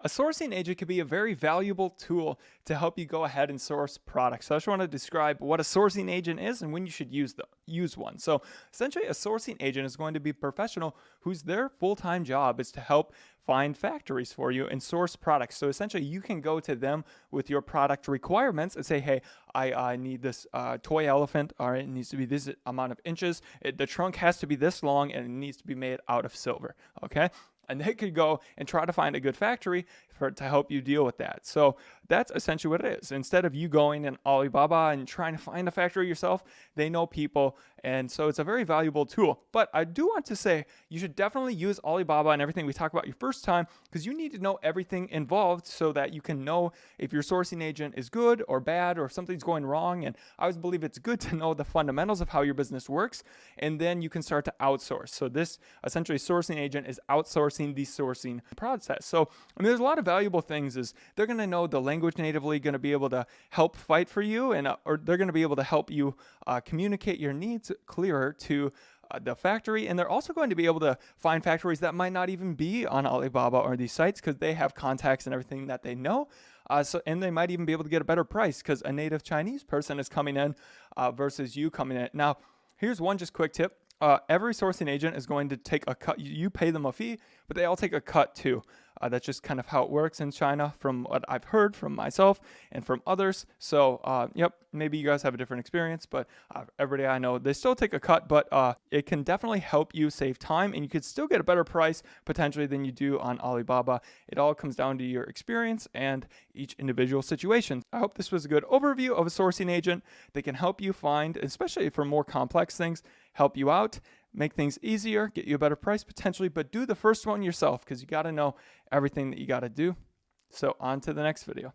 A sourcing agent can be a very valuable tool to help you go ahead and source products. So I just want to describe what a sourcing agent is and when you should use one. So essentially, a sourcing agent is going to be a professional whose their full-time job is to help find factories for you and source products. So essentially, you can go to them with your product requirements and say, hey, I need this toy elephant, or it needs to be this amount of inches. The trunk has to be this long, and it needs to be made out of silver. Okay. And they could go and try to find a good factory to help you deal with that. So that's essentially what it is. Instead of you going in Alibaba and trying to find a factory yourself, they know people. And so it's a very valuable tool. But I do want to say you should definitely use Alibaba and everything we talk about your first time, because you need to know everything involved so that you can know if your sourcing agent is good or bad, or if something's going wrong. And I always believe it's good to know the fundamentals of how your business works, and then you can start to outsource. So this essentially sourcing agent is outsourcing the sourcing process. So I mean, there's a lot of valuable things. Is they're going to know the language natively, going to be able to help fight for you, and or they're going to be able to help you communicate your needs clearer to the factory. And they're also going to be able to find factories that might not even be on Alibaba or these sites, because they have contacts and everything that they know. And they might even be able to get a better price because a native Chinese person is coming in versus you coming in. Now, here's one just quick tip. Every sourcing agent is going to take a cut. You pay them a fee, but they all take a cut too. That's just kind of how it works in China, from what I've heard from myself and from others. So, yep, maybe you guys have a different experience, but everybody I know, they still take a cut, but it can definitely help you save time, and you could still get a better price potentially than you do on Alibaba. It all comes down to your experience and each individual situation. I hope this was a good overview of a sourcing agent that can help you find, especially for more complex things, help you out, make things easier, get you a better price potentially, but do the first one yourself, because you got to know everything that you got to do. So on to the next video.